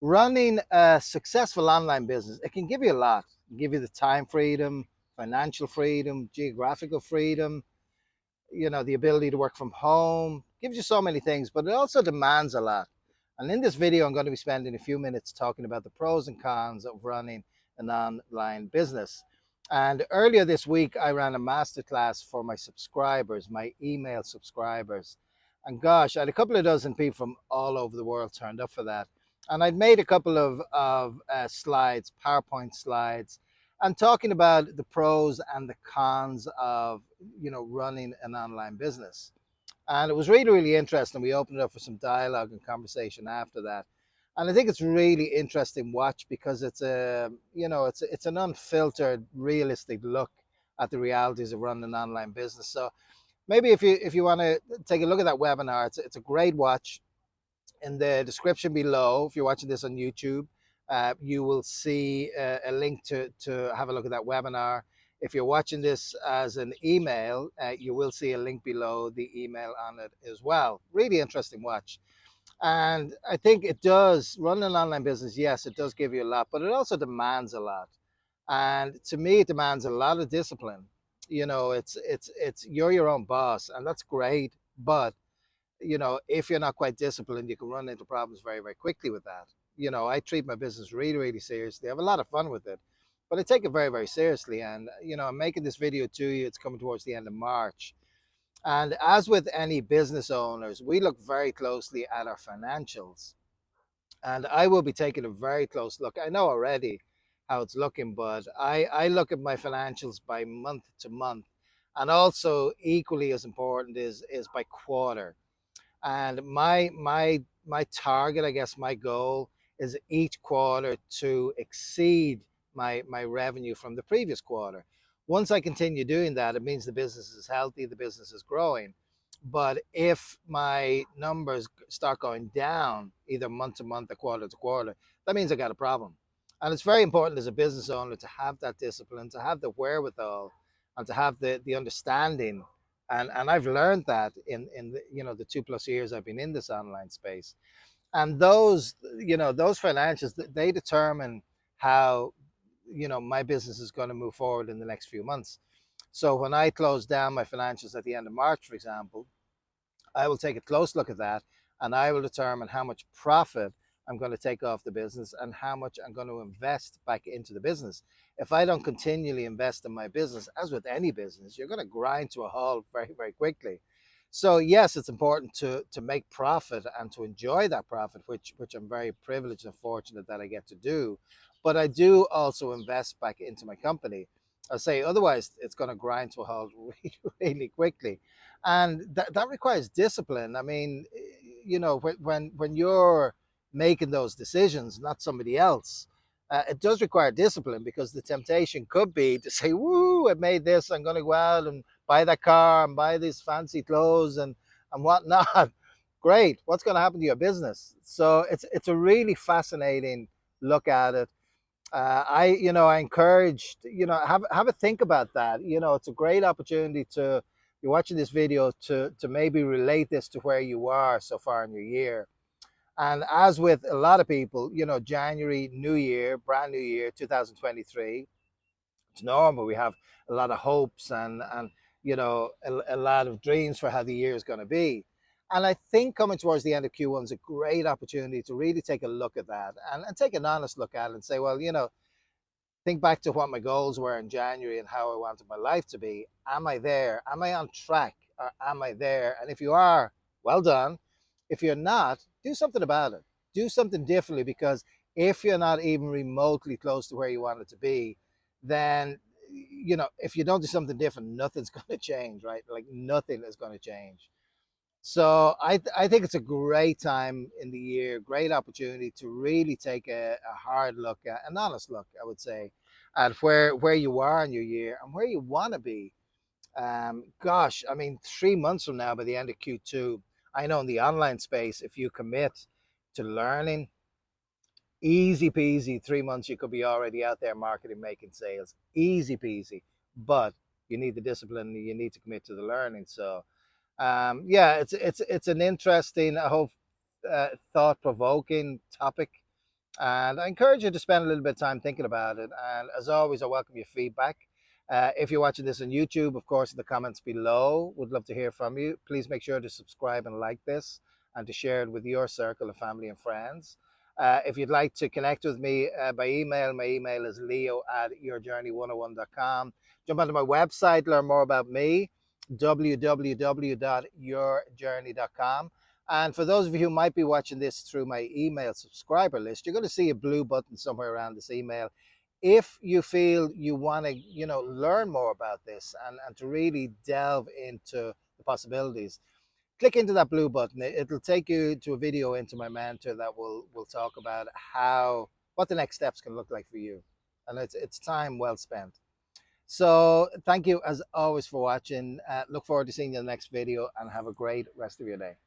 Running a successful online business, it can give you a lot. It can give you the time freedom, financial freedom, geographical freedom, the ability to work from home. It gives you so many things, but it also demands a lot. And in this video, I'm going to be spending a few minutes talking about the pros and cons of running an online business. And earlier this week, I ran a masterclass for my subscribers, my email subscribers. And gosh, I had a couple of dozen people from all over the world turned up for that. And I'd made a couple of slides, PowerPoint slides, and talking about the pros and the cons of running an online business. And it was really, really interesting. We opened it up for some dialogue and conversation after that. And I think it's really interesting watch because it's an unfiltered, realistic look at the realities of running an online business. So maybe if you want to take a look at that webinar, it's a great watch. In the description below, if you're watching this on YouTube, you will see a link to have a look at that webinar. If you're watching this as an email, you will see a link below the email on it as well. Really interesting watch. And I think it does run an online business. Yes, it does give you a lot, but it also demands a lot. And to me, it demands a lot of discipline. It's you're your own boss, and that's great. But if you're not quite disciplined, you can run into problems very, very quickly with that. I treat my business really, really seriously. I have a lot of fun with it, but I take it very, very seriously. And, I'm making this video to you. It's coming towards the end of March. And as with any business owners, we look very closely at our financials. And I will be taking a very close look. I know already how it's looking, but I look at my financials by month to month. And also equally as important is by quarter. And my target, I guess my goal is each quarter to exceed my revenue from the previous quarter. Once I continue doing that, it means the business is healthy, the business is growing. But if my numbers start going down either month to month or quarter to quarter, that means I got a problem. And it's very important as a business owner to have that discipline, to have the wherewithal, and to have the understanding. And I've learned that in the 2+ years I've been in this online space. And those financials, they determine how my business is going to move forward in the next few months. So when I close down my financials at the end of March, for example, I will take a close look at that, and I will determine how much profit I'm going to take off the business and how much I'm going to invest back into the business. If I don't continually invest in my business, as with any business, you're going to grind to a halt very, very quickly. So yes, it's important to make profit and to enjoy that profit, which I'm very privileged and fortunate that I get to do. But I do also invest back into my company. I say otherwise, it's going to grind to a halt really, really quickly, and that requires discipline. I mean, when you're making those decisions, not somebody else, it does require discipline, because the temptation could be to say, "Woo, I made this. I'm going to go out and buy that car and buy these fancy clothes and whatnot." Great. What's going to happen to your business? So it's a really fascinating look at it. I encourage, have a think about that. It's a great opportunity to, you're watching this video, to maybe relate this to where you are so far in your year. And as with a lot of people, January, new year, brand new year, 2023, it's normal. We have a lot of hopes and a lot of dreams for how the year is going to be. And I think coming towards the end of Q1 is a great opportunity to really take a look at that, and take an honest look at it and say, well, think back to what my goals were in January and how I wanted my life to be. Am I there? Am I on track? Or am I there? And if you are, well done. If you're not, do something about it. Do something differently, because if you're not even remotely close to where you want it to be, then if you don't do something different, nothing's going to change, right? Like nothing is going to change. So I think it's a great time in the year, great opportunity to really take a hard look, an honest look, I would say, at where you are in your year and where you want to be. Gosh, I mean, 3 months from now, by the end of Q2, I know in the online space, if you commit to learning, easy peasy, 3 months, you could be already out there marketing, making sales, easy peasy. But you need the discipline, you need to commit to the learning. So yeah, it's an interesting, I hope, thought-provoking topic. And I encourage you to spend a little bit of time thinking about it. And as always, I welcome your feedback. If you're watching this on YouTube, of course, in the comments below, would love to hear from you. Please make sure to subscribe and like this and to share it with your circle of family and friends. If you'd like to connect with me by email, my email is leo@yourjourney101.com. Jump onto my website, learn more about me, www.yourjourney.com. And for those of you who might be watching this through my email subscriber list, you're going to see a blue button somewhere around this email. If you feel you want to, learn more about this and to really delve into the possibilities, click into that blue button. It'll take you to a video into my mentor that will talk about what the next steps can look like for you. And it's time well spent. So thank you as always for watching. Look forward to seeing you in the next video and have a great rest of your day.